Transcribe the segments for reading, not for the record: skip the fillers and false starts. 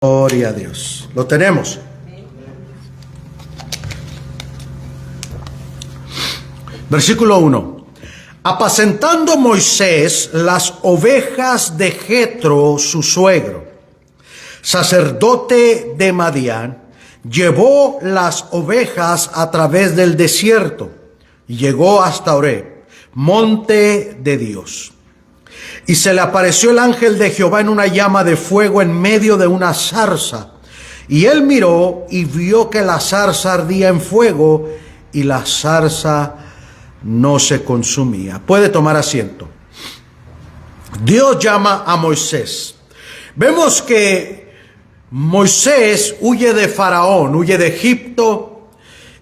Gloria a Dios. Lo tenemos. Versículo 1. Apacentando Moisés las ovejas de Jetro, su suegro, sacerdote de Madián, llevó las ovejas a través del desierto y llegó hasta Oreb, monte de Dios. Y se le apareció el ángel de Jehová en una llama de fuego en medio de una zarza. Y él miró y vio que la zarza ardía en fuego y la zarza no se consumía. Puede tomar asiento. Dios llama a Moisés. Vemos que Moisés huye de Faraón, huye de Egipto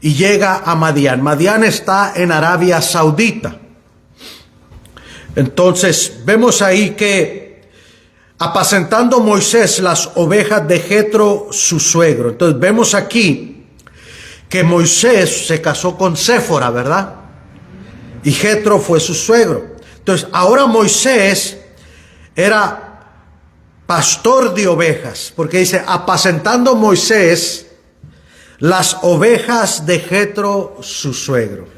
y llega a Madián. Madián está en Arabia Saudita. Entonces vemos ahí que apacentando Moisés las ovejas de Jetro, su suegro. Entonces vemos aquí que Moisés se casó con Séfora, ¿verdad? Y Jetro fue su suegro. Entonces ahora Moisés era pastor de ovejas, porque dice apacentando Moisés las ovejas de Jetro, su suegro.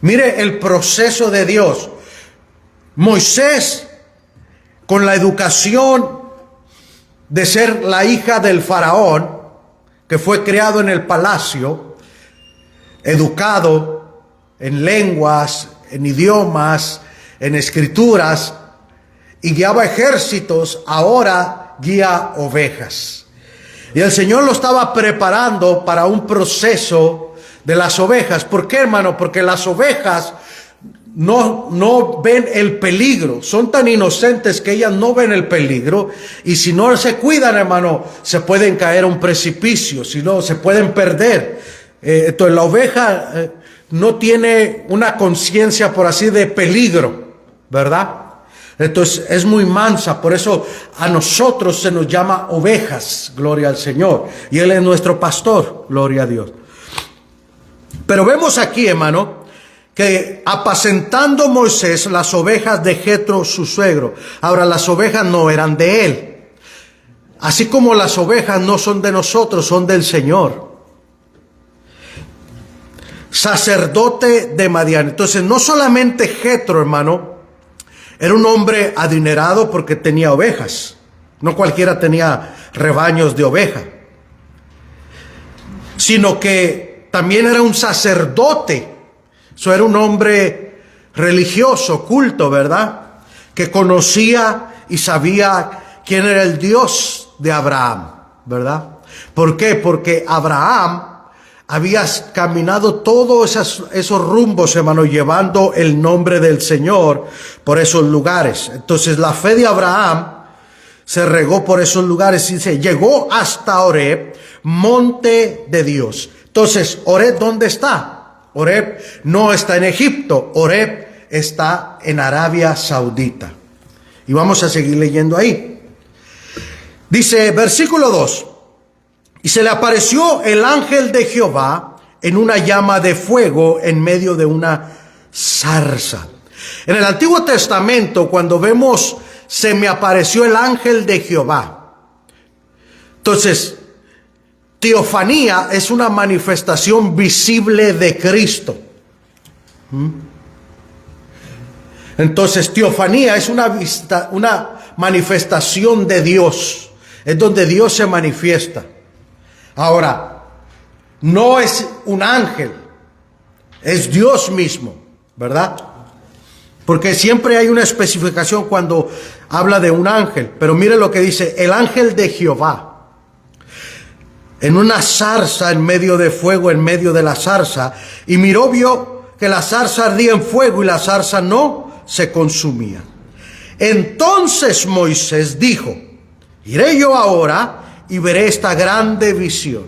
Mire el proceso de Dios. Moisés, con la educación de ser la hija del faraón, que fue criado en el palacio, educado en lenguas, en idiomas, en escrituras, y guiaba ejércitos, ahora guía ovejas. Y el Señor lo estaba preparando para un proceso de las ovejas. ¿Por qué, hermano? Porque las ovejas no ven el peligro, son tan inocentes que ellas no ven el peligro, y si no se cuidan, hermano, se pueden caer a un precipicio, si no, se pueden perder. Entonces la oveja no tiene una conciencia, por así, de peligro, ¿verdad? Entonces es muy mansa, por eso a nosotros se nos llama ovejas, gloria al Señor, y Él es nuestro pastor, gloria a Dios. Pero vemos aquí, hermano, que apacentando Moisés las ovejas de Jetro, su suegro. Ahora, las ovejas no eran de él. Así como las ovejas no son de nosotros, son del Señor. Sacerdote de Madián. Entonces, no solamente Jetro, hermano, era un hombre adinerado porque tenía ovejas. No cualquiera tenía rebaños de oveja. Sino que también era un sacerdote. Eso era un hombre religioso, culto, ¿verdad? Que conocía y sabía quién era el Dios de Abraham, ¿verdad? ¿Por qué? Porque Abraham había caminado todos esos rumbos, hermano, llevando el nombre del Señor por esos lugares. Entonces la fe de Abraham se regó por esos lugares y se llegó hasta Oreb, monte de Dios. Entonces, ¿Oreb dónde está? Oreb no está en Egipto, Oreb está en Arabia Saudita. Y vamos a seguir leyendo ahí. Dice, versículo 2. Y se le apareció el ángel de Jehová en una llama de fuego en medio de una zarza. En el Antiguo Testamento, cuando vemos, se me apareció el ángel de Jehová. Entonces, teofanía es una manifestación visible de Cristo. Entonces, teofanía es una manifestación de Dios. Es donde Dios se manifiesta. Ahora, no es un ángel, es Dios mismo, ¿verdad? Porque siempre hay una especificación cuando habla de un ángel. Pero mire lo que dice, el ángel de Jehová. En una zarza en medio de fuego, en medio de la zarza, y miró, vio que la zarza ardía en fuego y la zarza no se consumía. Entonces Moisés dijo, iré yo ahora y veré esta grande visión.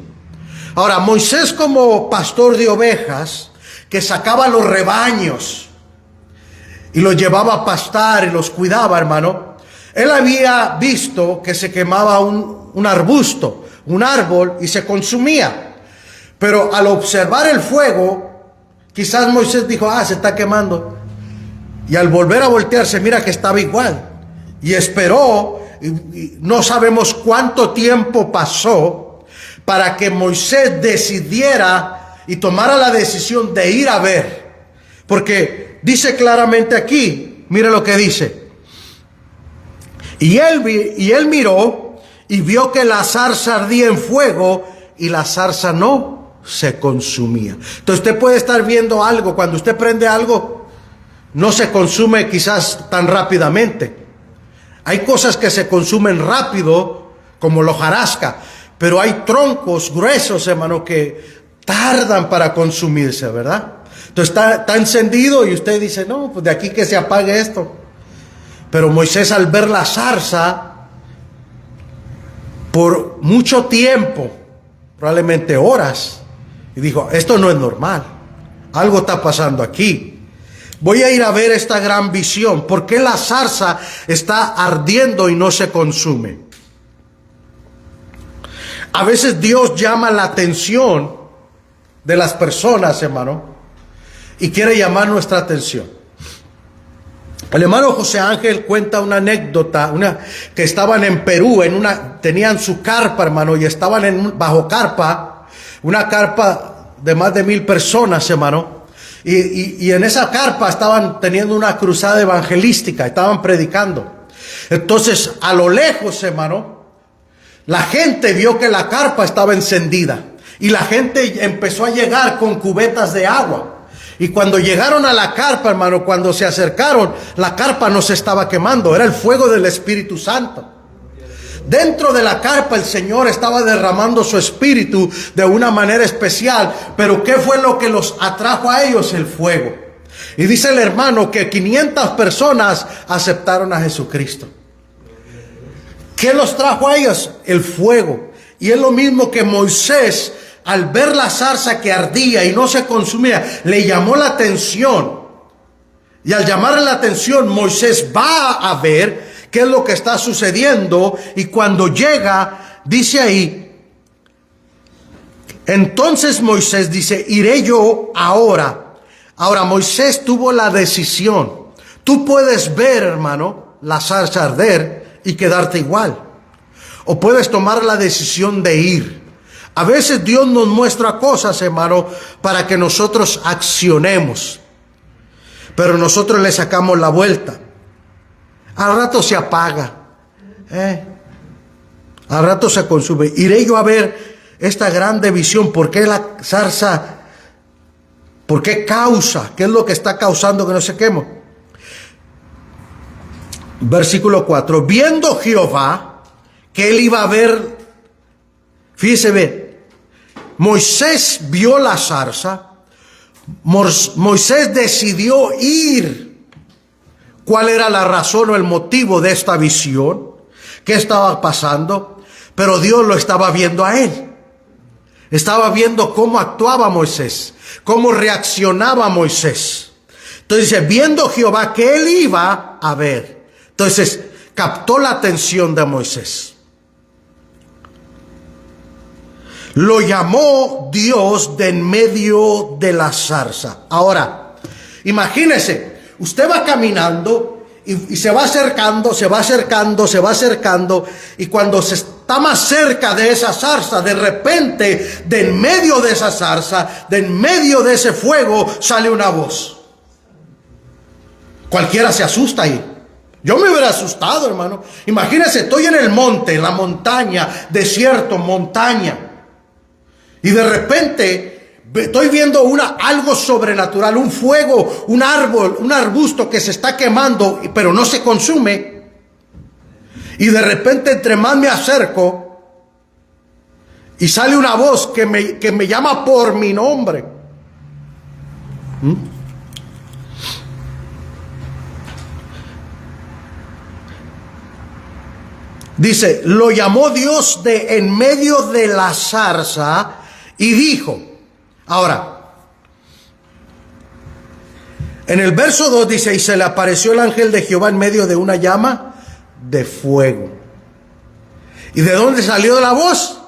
Ahora, Moisés, como pastor de ovejas, que sacaba los rebaños y los llevaba a pastar y los cuidaba, hermano, él había visto que se quemaba un arbusto, un árbol, y se consumía. Pero al observar el fuego, quizás Moisés dijo, se está quemando. Y al volver a voltearse, mira que estaba igual. Y esperó y no sabemos cuánto tiempo pasó para que Moisés decidiera y tomara la decisión de ir a ver. Porque dice claramente aquí, mire lo que dice. Y él miró y vio que la zarza ardía en fuego y la zarza no se consumía. Entonces usted puede estar viendo algo, cuando usted prende algo, no se consume quizás tan rápidamente. Hay cosas que se consumen rápido, como la hojarasca, pero hay troncos gruesos, hermano, que tardan para consumirse, ¿verdad? Entonces está encendido y usted dice, no, pues de aquí que se apague esto. Pero Moisés, al ver la zarza, por mucho tiempo, probablemente horas, y dijo, esto no es normal, algo está pasando aquí. Voy a ir a ver esta gran visión. ¿Por qué la zarza está ardiendo y no se consume? A veces Dios llama la atención de las personas, hermano, y quiere llamar nuestra atención. El hermano José Ángel cuenta una anécdota, que estaban en Perú, tenían su carpa, hermano, y estaban bajo carpa, una carpa de más de 1,000 personas, hermano. Y en esa carpa estaban teniendo una cruzada evangelística, estaban predicando. Entonces, a lo lejos, hermano, la gente vio que la carpa estaba encendida. Y la gente empezó a llegar con cubetas de agua. Y cuando llegaron a la carpa, hermano, cuando se acercaron, la carpa no se estaba quemando, era el fuego del Espíritu Santo. Dentro de la carpa el Señor estaba derramando su espíritu de una manera especial. Pero ¿qué fue lo que los atrajo a ellos? El fuego. Y dice el hermano que 500 personas aceptaron a Jesucristo. ¿Qué los trajo a ellos? El fuego. Y es lo mismo que Moisés, al ver la zarza que ardía y no se consumía, le llamó la atención. Y al llamarle la atención, Moisés va a ver qué es lo que está sucediendo. Y cuando llega, dice ahí, entonces Moisés dice, iré yo ahora. Ahora Moisés tuvo la decisión. Tú puedes ver, hermano, la zarza arder y quedarte igual. O puedes tomar la decisión de ir. A veces Dios nos muestra cosas, hermano, para que nosotros accionemos. Pero nosotros le sacamos la vuelta. Al rato se apaga. Al rato se consume. Iré yo a ver esta grande visión. ¿Por qué la zarza? ¿Por qué causa? ¿Qué es lo que está causando que no se queme? Versículo 4. Viendo Jehová que él iba a ver. Fíjese bien. Moisés vio la zarza. Moisés decidió ir. ¿Cuál era la razón o el motivo de esta visión? ¿Qué estaba pasando? Pero Dios lo estaba viendo a él. Estaba viendo cómo actuaba Moisés, cómo reaccionaba Moisés. Entonces, viendo Jehová que él iba a ver. Entonces, captó la atención de Moisés. Lo llamó Dios de en medio de la zarza. Ahora, imagínese. Usted va caminando y se va acercando, se va acercando, se va acercando. Y cuando se está más cerca de esa zarza, de repente, de en medio de esa zarza, de en medio de ese fuego, sale una voz. Cualquiera se asusta ahí. Yo me hubiera asustado, hermano. Imagínense, estoy en el monte, en la montaña, desierto, montaña. Y de repente estoy viendo algo sobrenatural, un fuego, un árbol, un arbusto que se está quemando, pero no se consume. Y de repente, entre más me acerco, y sale una voz que me llama por mi nombre. Dice, lo llamó Dios de en medio de la zarza y dijo. Ahora, en el verso 2 dice, y se le apareció el ángel de Jehová en medio de una llama de fuego. ¿Y de dónde salió la voz?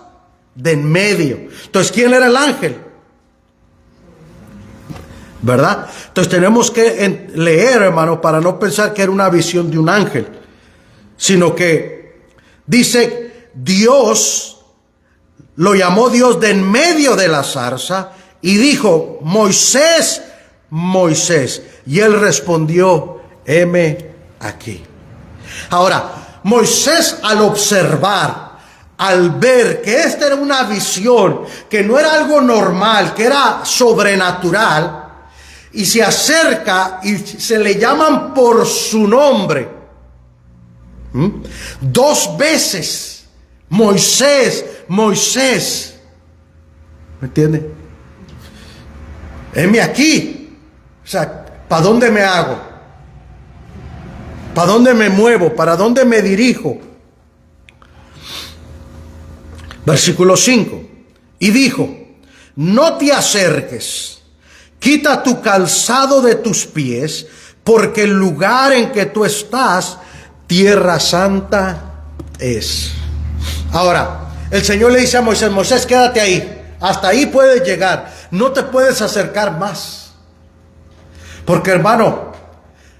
De en medio. Entonces, ¿quién era el ángel? ¿Verdad? Entonces tenemos que leer, hermano, para no pensar que era una visión de un ángel, sino que Dice, Dios lo llamó Dios de en medio de la zarza y dijo, Moisés, Moisés. Y él respondió, heme aquí. Ahora, Moisés, al observar, al ver que esta era una visión, que no era algo normal, que era sobrenatural, y se acerca y se le llaman por su nombre. Dos veces, Moisés, Moisés. ¿Me entiende? Heme aquí. O sea, ¿para dónde me hago? ¿Para dónde me muevo? ¿Para dónde me dirijo? Versículo 5. Y dijo, no te acerques, quita tu calzado de tus pies, porque el lugar en que tú estás, tierra santa es. Ahora, el Señor le dice a Moisés, Moisés, quédate ahí, hasta ahí puedes llegar, no te puedes acercar más. Porque, hermano,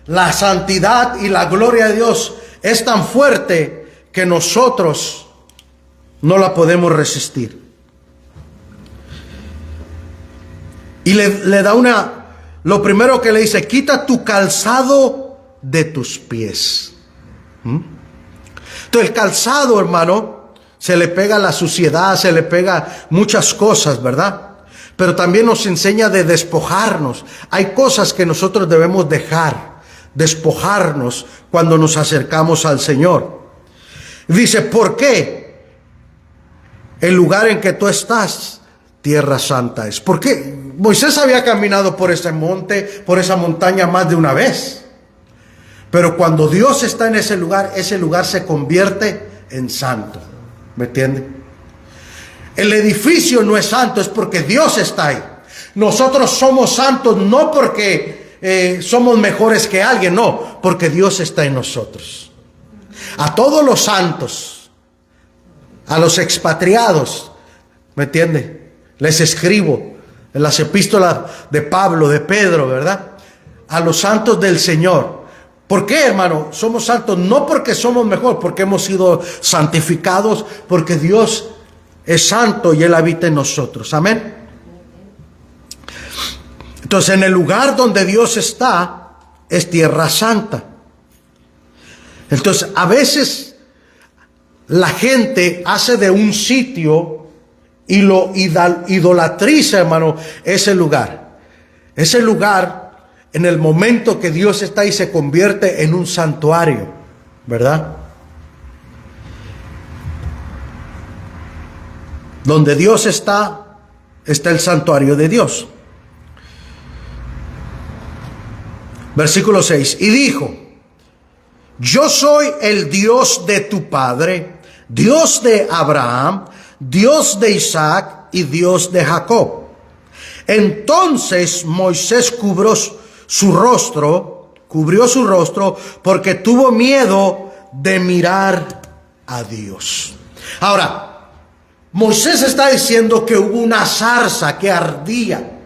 la santidad y la gloria de Dios es tan fuerte que nosotros no la podemos resistir. Y le da lo primero que le dice, quita tu calzado de tus pies. Entonces el calzado, hermano, se le pega la suciedad, se le pega muchas cosas, ¿verdad? Pero también nos enseña de despojarnos. Hay cosas que nosotros debemos dejar, despojarnos cuando nos acercamos al Señor. Dice, ¿por qué? El lugar en que tú estás, tierra santa es. Porque Moisés había caminado por ese monte, por esa montaña más de una vez. Pero cuando Dios está en ese lugar se convierte en santo. ¿Me entiende? El edificio no es santo, es porque Dios está ahí. Nosotros somos santos no porque somos mejores que alguien, no, porque Dios está en nosotros. A todos los santos, a los expatriados, ¿me entiende? Les escribo en las epístolas de Pablo, de Pedro, ¿verdad? A los santos del Señor. ¿Por qué, hermano? Somos santos no porque somos mejor, porque hemos sido santificados, porque Dios es santo y Él habita en nosotros. Amén. Entonces, en el lugar donde Dios está, es tierra santa. Entonces, a veces la gente hace de un sitio y lo idolatriza, hermano, ese lugar. Ese lugar, en el momento que Dios está ahí, se convierte en un santuario, ¿verdad? Donde Dios está el santuario de Dios. Versículo 6. Y dijo, yo soy el Dios de tu padre, Dios de Abraham, Dios de Isaac y Dios de Jacob. Entonces Moisés cubrió su rostro porque tuvo miedo de mirar a Dios. Ahora, Moisés está diciendo que hubo una zarza que ardía.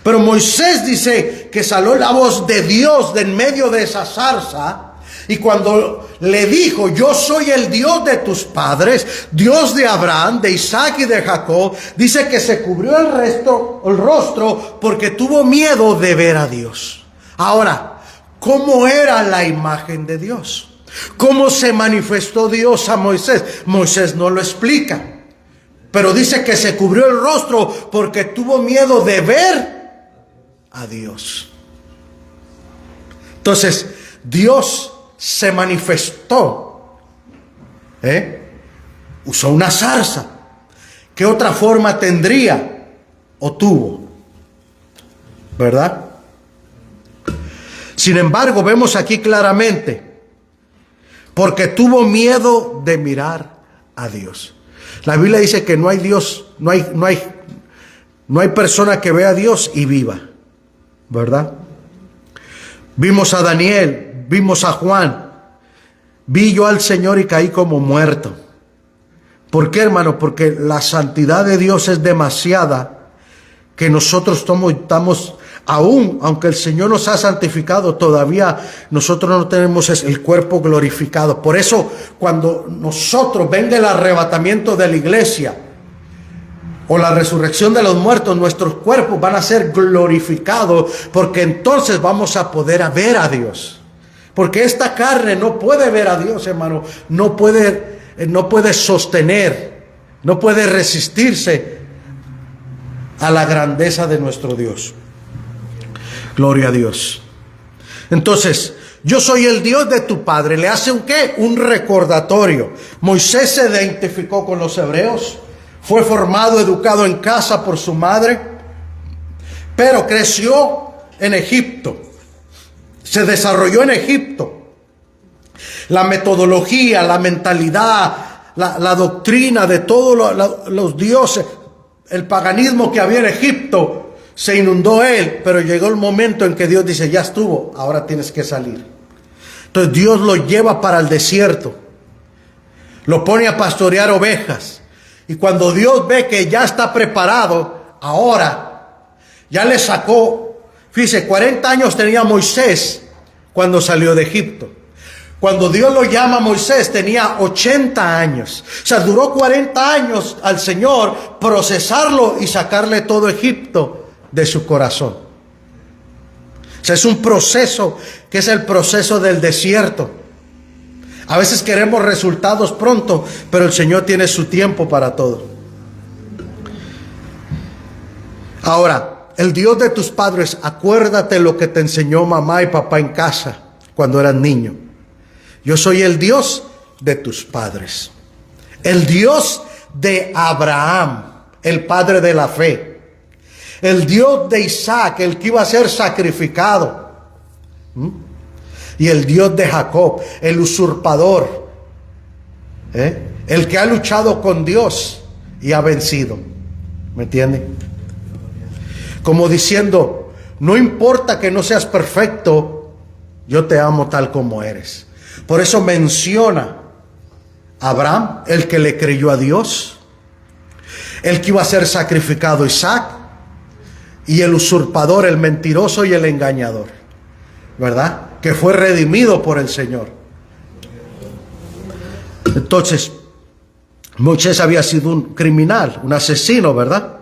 Pero Moisés dice que salió la voz de Dios de en medio de esa zarza. Y cuando le dijo, yo soy el Dios de tus padres, Dios de Abraham, de Isaac y de Jacob, dice que se cubrió el rostro porque tuvo miedo de ver a Dios. Ahora, ¿cómo era la imagen de Dios? ¿Cómo se manifestó Dios a Moisés? Moisés no lo explica. Pero dice que se cubrió el rostro porque tuvo miedo de ver a Dios. Entonces, Dios se manifestó. Usó una zarza. ¿Qué otra forma tendría o tuvo? ¿Verdad? Sin embargo, vemos aquí claramente, porque tuvo miedo de mirar a Dios. La Biblia dice que no hay Dios, no hay persona que vea a Dios y viva, ¿verdad? Vimos a Daniel, vimos a Juan. Vi yo al Señor y caí como muerto. ¿Por qué, hermano? Porque la santidad de Dios es demasiada que nosotros estamos Aún, aunque el Señor nos ha santificado, todavía nosotros no tenemos el cuerpo glorificado. Por eso, cuando nosotros venga el arrebatamiento de la iglesia o la resurrección de los muertos, nuestros cuerpos van a ser glorificados, porque entonces vamos a poder ver a Dios. Porque esta carne no puede ver a Dios, hermano. No puede sostener, no puede resistirse a la grandeza de nuestro Dios. Gloria a Dios. Entonces, yo soy el Dios de tu padre. ¿Le hace un qué? Un recordatorio. Moisés se identificó con los hebreos. Fue formado, educado en casa por su madre. Pero creció en Egipto. Se desarrolló en Egipto. La metodología, la mentalidad, la doctrina de todos los dioses, el paganismo que había en Egipto, se inundó él, pero llegó el momento en que Dios dice, ya estuvo, ahora tienes que salir. Entonces Dios lo lleva para el desierto, lo pone a pastorear ovejas, y cuando Dios ve que ya está preparado, ahora ya le sacó, fíjese, 40 años tenía Moisés cuando salió de Egipto. Cuando Dios lo llama a Moisés tenía 80 años. O sea, duró 40 años al Señor procesarlo y sacarle todo Egipto de su corazón. O sea, es un proceso que es el proceso del desierto. A veces queremos resultados pronto, pero el Señor tiene su tiempo para todo. Ahora, el Dios de tus padres, acuérdate lo que te enseñó mamá y papá en casa cuando eras niño. Yo soy el Dios de tus padres. El Dios de Abraham, el padre de la fe. El Dios de Isaac, el que iba a ser sacrificado. Y el Dios de Jacob, el usurpador. El que ha luchado con Dios y ha vencido. ¿Me entiende? Como diciendo, no importa que no seas perfecto, yo te amo tal como eres. Por eso menciona a Abraham, el que le creyó a Dios, el que iba a ser sacrificado, Isaac, y el usurpador, el mentiroso y el engañador, ¿verdad? Que fue redimido por el Señor. Entonces, Moisés había sido un criminal, un asesino, ¿verdad?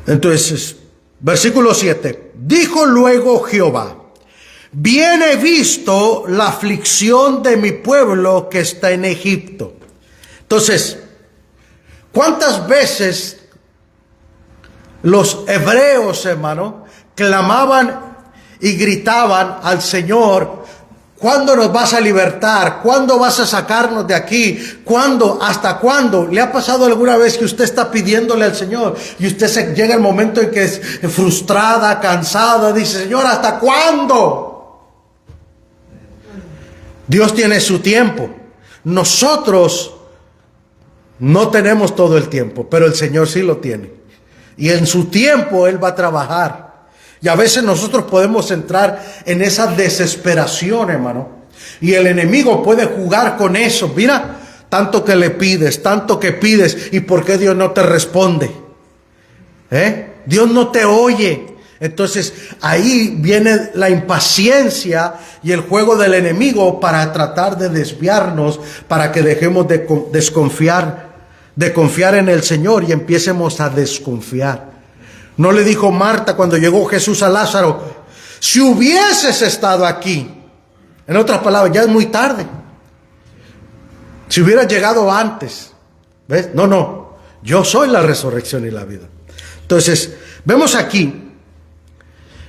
Entonces, versículo 7. Dijo luego Jehová: bien he visto la aflicción de mi pueblo que está en Egipto. Entonces, ¿cuántas veces los hebreos, hermano, clamaban y gritaban al Señor: ¿cuándo nos vas a libertar? ¿Cuándo vas a sacarnos de aquí? ¿Cuándo? ¿Hasta cuándo? ¿Le ha pasado alguna vez que usted está pidiéndole al Señor y usted llega el momento en que es frustrada, cansada, dice: Señor, ¿hasta cuándo? Dios tiene su tiempo. Nosotros no tenemos todo el tiempo, pero el Señor sí lo tiene. Y en su tiempo Él va a trabajar. Y a veces nosotros podemos entrar en esa desesperación, hermano. Y el enemigo puede jugar con eso. Mira, tanto que le pides, tanto que pides. ¿Y por qué Dios no te responde? Dios no te oye. Entonces ahí viene la impaciencia y el juego del enemigo para tratar de desviarnos, para que dejemos de confiar en el Señor y empiecemos a desconfiar. ¿No le dijo Marta cuando llegó Jesús a Lázaro: si hubieses estado aquí? En otras palabras, ya es muy tarde. Si hubieras llegado antes. ¿Ves? No, yo soy la resurrección y la vida. Entonces, vemos aquí.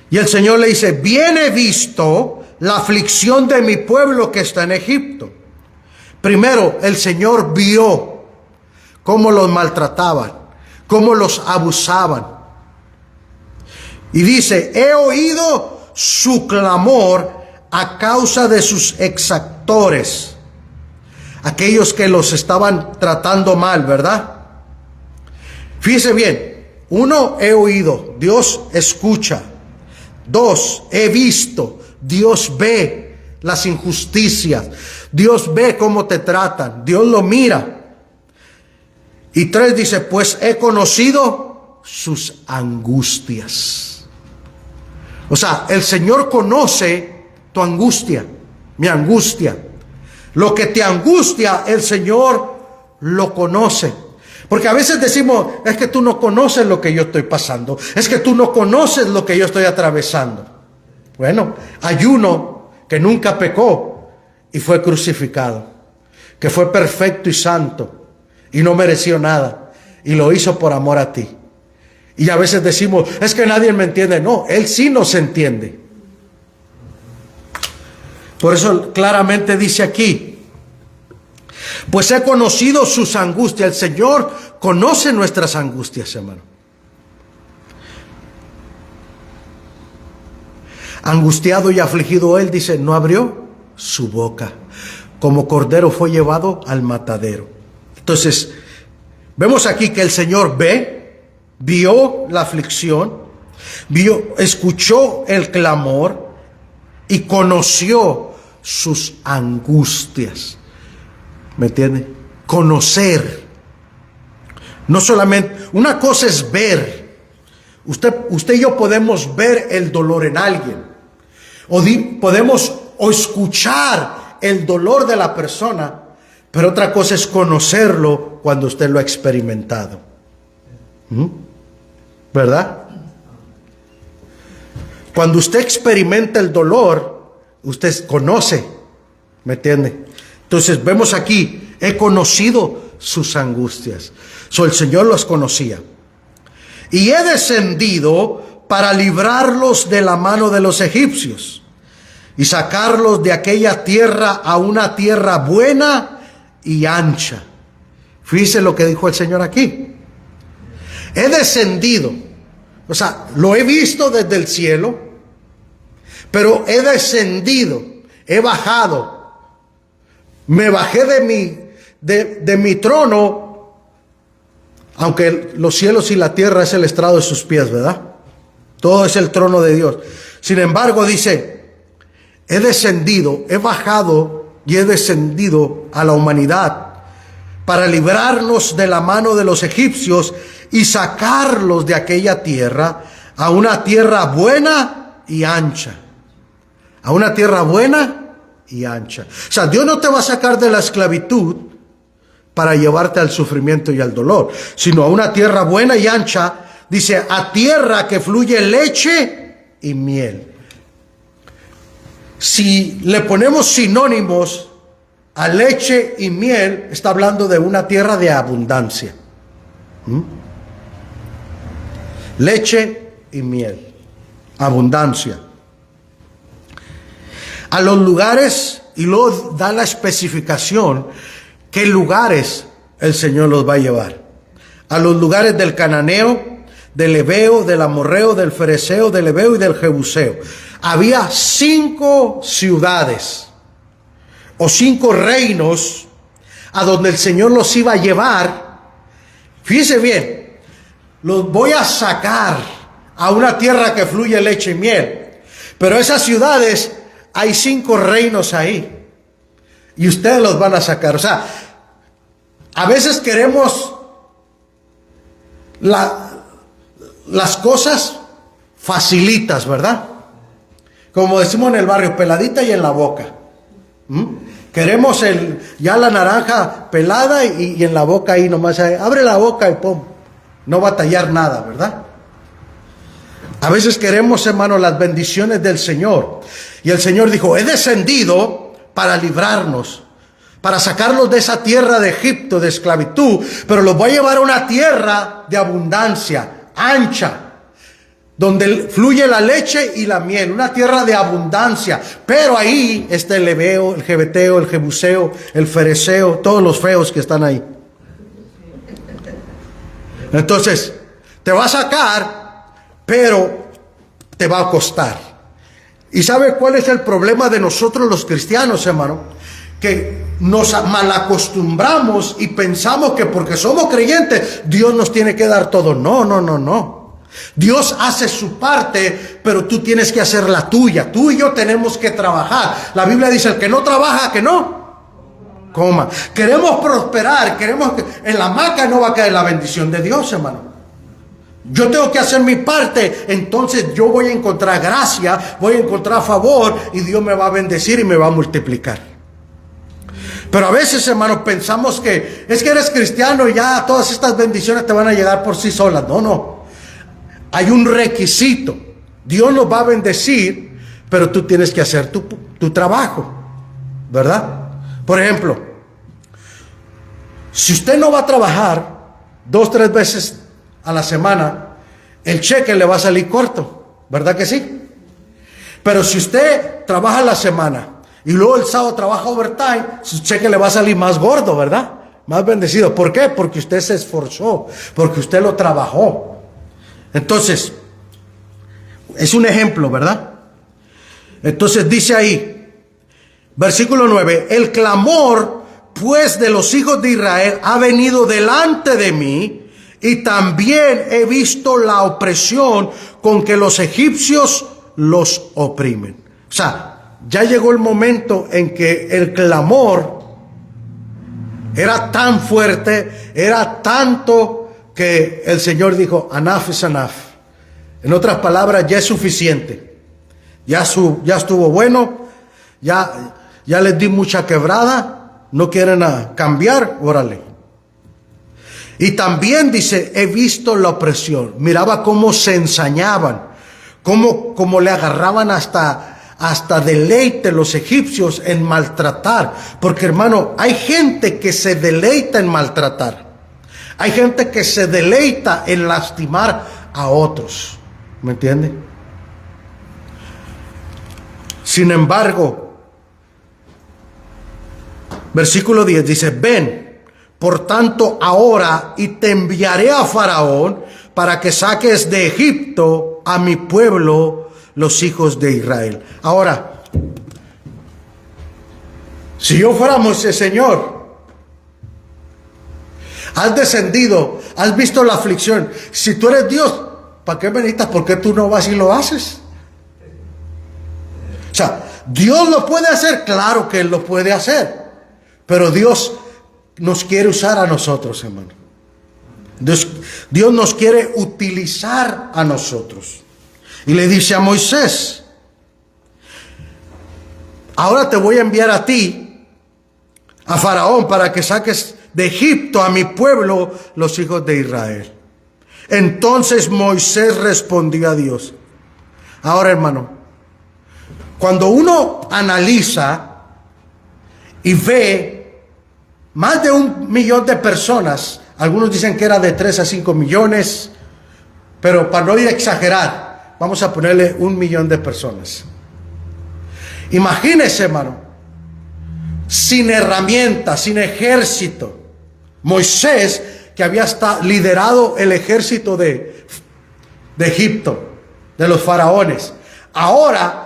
Y el Señor le dice: bien he visto la aflicción de mi pueblo que está en Egipto. Primero, el Señor vio cómo los maltrataban, cómo los abusaban. Y dice: he oído su clamor a causa de sus exactores, aquellos que los estaban tratando mal, ¿verdad? Fíjese bien. 1, he oído, Dios escucha. 2, he visto, Dios ve las injusticias, Dios ve cómo te tratan, Dios lo mira. Y 3 dice: pues he conocido sus angustias. O sea, el Señor conoce tu angustia, mi angustia. Lo que te angustia, el Señor lo conoce. Porque a veces decimos, es que tú no conoces lo que yo estoy pasando. Es que tú no conoces lo que yo estoy atravesando. Bueno, hay uno que nunca pecó y fue crucificado, que fue perfecto y santo y no mereció nada y lo hizo por amor a ti. Y a veces decimos, es que nadie me entiende. No, Él sí nos entiende. Por eso claramente dice aquí, pues he conocido sus angustias. El Señor conoce nuestras angustias, hermano. Angustiado y afligido él, dice, no abrió su boca. Como cordero fue llevado al matadero. Entonces, vemos aquí que el Señor vio la aflicción, escuchó el clamor y conoció sus angustias. ¿Me entiende? Conocer. No solamente, una cosa es ver. Usted y yo podemos ver el dolor en alguien. Podemos escuchar el dolor de la persona, pero otra cosa es conocerlo cuando usted lo ha experimentado. ¿Verdad? Cuando usted experimenta el dolor, usted conoce. ¿Me entiende? Entonces vemos aquí, he conocido sus angustias. El Señor los conocía. Y he descendido para librarlos de la mano de los egipcios y sacarlos de aquella tierra a una tierra buena y ancha. Fíjese lo que dijo el Señor aquí. He descendido, o sea, lo he visto desde el cielo, pero he descendido, he bajado. Me bajé de mi trono, aunque los cielos y la tierra es el estrado de sus pies, ¿verdad? Todo es el trono de Dios. Sin embargo, dice, he descendido, he bajado y he descendido a la humanidad para librarlos de la mano de los egipcios y sacarlos de aquella tierra a una tierra buena y ancha. A una tierra buena y ancha. O sea, Dios no te va a sacar de la esclavitud para llevarte al sufrimiento y al dolor, sino a una tierra buena y ancha. Dice, a tierra que fluye leche y miel. Si le ponemos sinónimos a leche y miel, está hablando de una tierra de abundancia. Leche y miel, abundancia. A los lugares, y luego da la especificación, qué lugares el Señor los va a llevar. A los lugares del cananeo, del heveo, del amorreo, del fereceo, del heveo y del jebuseo. Había 5 ciudades o 5 reinos a donde el Señor los iba a llevar. Fíjese bien, los voy a sacar a una tierra que fluye leche y miel. Pero esas ciudades, hay 5 reinos ahí. Y ustedes los van a sacar. O sea, a veces queremos las cosas facilitas, ¿verdad? Como decimos en el barrio, peladita y en la boca. Queremos ya la naranja pelada y en la boca ahí nomás. Abre la boca y pum. No batallar nada, ¿verdad? A veces queremos, hermano, las bendiciones del Señor. Y el Señor dijo, he descendido para librarnos, para sacarlos de esa tierra de Egipto, de esclavitud, pero los voy a llevar a una tierra de abundancia, ancha, donde fluye la leche y la miel, una tierra de abundancia. Pero ahí está el heveo, el jebeteo, el jebuseo, el fereceo, todos los feos que están ahí. Entonces, te va a sacar, pero te va a costar. ¿Y sabe cuál es el problema de nosotros los cristianos, hermano? Que nos malacostumbramos y pensamos que porque somos creyentes, Dios nos tiene que dar todo. No, no, no, no. Dios hace su parte, pero tú tienes que hacer la tuya. Tú y yo tenemos que trabajar. La Biblia dice, el que no trabaja, que no coma. Queremos prosperar, queremos que en la hamaca no va a caer la bendición de Dios, hermano. Yo tengo que hacer mi parte, entonces yo voy a encontrar gracia, voy a encontrar favor y Dios me va a bendecir y me va a multiplicar. Pero a veces, hermanos, pensamos que es que eres cristiano y ya todas estas bendiciones te van a llegar por sí solas. No, no. Hay un requisito. Dios nos va a bendecir, pero tú tienes que hacer tu trabajo, ¿verdad? Por ejemplo, si usted no va a trabajar 2, 3 veces a la semana, el cheque le va a salir corto, ¿verdad que sí? Pero si usted trabaja la semana y luego el sábado trabaja overtime, su cheque le va a salir más gordo, ¿verdad? Más bendecido. ¿Por qué? Porque usted se esforzó, porque usted lo trabajó. Entonces, es un ejemplo, ¿verdad? Entonces dice ahí, versículo 9, el clamor pues de los hijos de Israel ha venido delante de mí, y también he visto la opresión con que los egipcios los oprimen. O sea, ya llegó el momento en que el clamor era tan fuerte, era tanto que el Señor dijo, enough is enough. En otras palabras, ya es suficiente. Ya estuvo bueno, ya les di mucha quebrada, no quieren cambiar, órale. Y también dice, he visto la opresión. Miraba cómo se ensañaban, cómo le agarraban hasta deleite los egipcios en maltratar. Porque, hermano, hay gente que se deleita en maltratar. Hay gente que se deleita en lastimar a otros. ¿Me entiende? Sin embargo, versículo 10 dice, ven, por tanto, ahora y te enviaré a Faraón para que saques de Egipto a mi pueblo, los hijos de Israel. Ahora, si yo fuera Moisés, Señor, has descendido, has visto la aflicción. Si tú eres Dios, ¿para qué me necesitas? ¿Por qué tú no vas y lo haces? O sea, ¿Dios lo puede hacer? Claro que Él lo puede hacer. Pero Dios nos quiere usar a nosotros, hermano. Dios nos quiere utilizar a nosotros. Y le dice a Moisés, ahora te voy a enviar a ti, a Faraón, para que saques de Egipto a mi pueblo, los hijos de Israel. Entonces Moisés respondió a Dios. Ahora, hermano, cuando uno analiza y ve más de 1 millón de personas, algunos dicen que era de 3 a 5 millones, pero para no ir a exagerar, vamos a ponerle 1 millón de personas. Imagínese, hermano, sin herramientas, sin ejército. Moisés, que había liderado el ejército de Egipto, de los faraones. Ahora,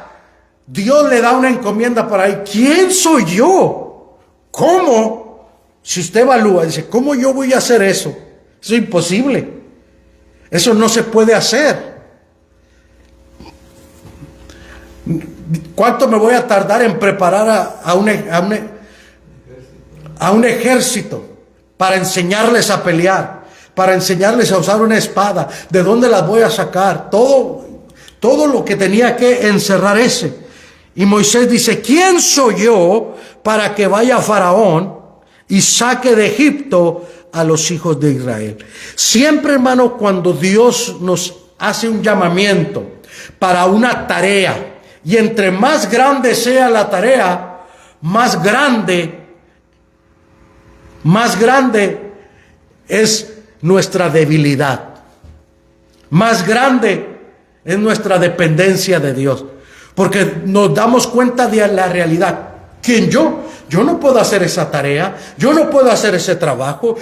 Dios le da una encomienda para él. ¿Quién soy yo? ¿Cómo? Si usted evalúa, dice, ¿cómo yo voy a hacer eso? Eso es imposible. Eso no se puede hacer. ¿Cuánto me voy a tardar en preparar a un ejército para enseñarles a pelear, para enseñarles a usar una espada? ¿De dónde las voy a sacar? Todo lo que tenía que encerrar ese. Y Moisés dice, ¿quién soy yo para que vaya a Faraón y saque de Egipto a los hijos de Israel? Siempre, hermano, cuando Dios nos hace un llamamiento para una tarea, y entre más grande sea la tarea, más grande es nuestra debilidad, más grande es nuestra dependencia de Dios, porque nos damos cuenta de la realidad. ¿Quién yo? Yo no puedo hacer esa tarea, yo no puedo hacer ese trabajo,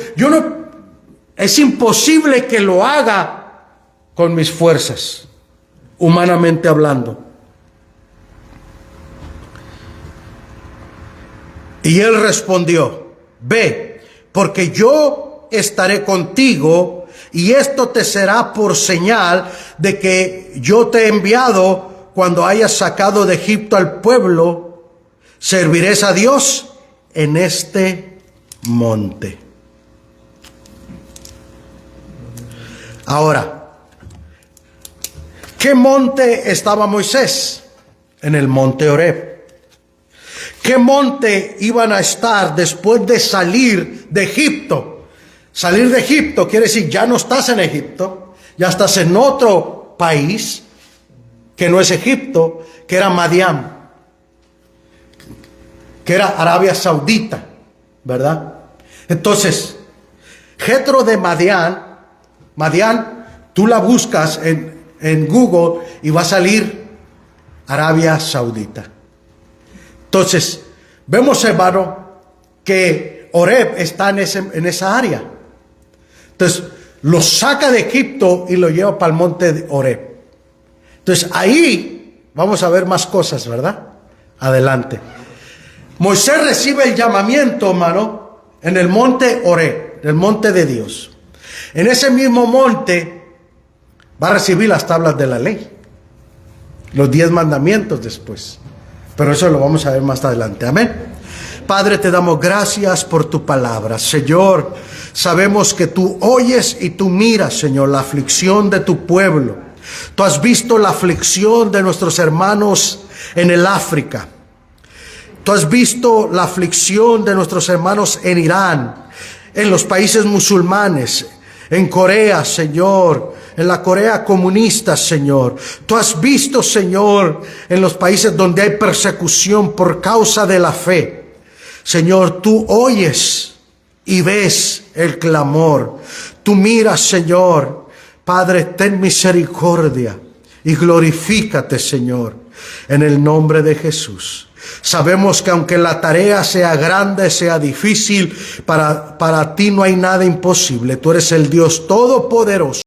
es imposible que lo haga con mis fuerzas, humanamente hablando. Y él respondió, ve, porque yo estaré contigo, y esto te será por señal de que yo te he enviado. Cuando hayas sacado de Egipto al pueblo, serviréis a Dios en este monte. Ahora, ¿Qué monte estaba Moisés? En el monte Horeb. ¿Qué monte iban a estar después de salir de Egipto? Salir de Egipto quiere decir ya no estás en Egipto, ya estás en otro país que no es Egipto, que era Madián, que era Arabia Saudita, ¿verdad? Entonces, Jetro de Madián, tú la buscas en Google y va a salir Arabia Saudita. Entonces, vemos, hermano, que Horeb está en esa área. Entonces, lo saca de Egipto y lo lleva para el monte de Horeb. Entonces, ahí vamos a ver más cosas, ¿verdad? Adelante. Moisés recibe el llamamiento, hermano, en el monte Horeb, el monte de Dios. En ese mismo monte va a recibir las tablas de la ley, los 10 mandamientos después. Pero eso lo vamos a ver más adelante. Amén. Padre, te damos gracias por tu palabra. Señor, sabemos que tú oyes y tú miras, Señor, la aflicción de tu pueblo. Tú has visto la aflicción de nuestros hermanos en el África. Tú has visto la aflicción de nuestros hermanos en Irán, en los países musulmanes, en Corea, Señor, en la Corea comunista, Señor. Tú has visto, Señor, en los países donde hay persecución por causa de la fe. Señor, tú oyes y ves el clamor. Tú miras, Señor. Padre, ten misericordia y glorifícate, Señor, en el nombre de Jesús. Sabemos que aunque la tarea sea grande, sea difícil, para ti no hay nada imposible. Tú eres el Dios todopoderoso.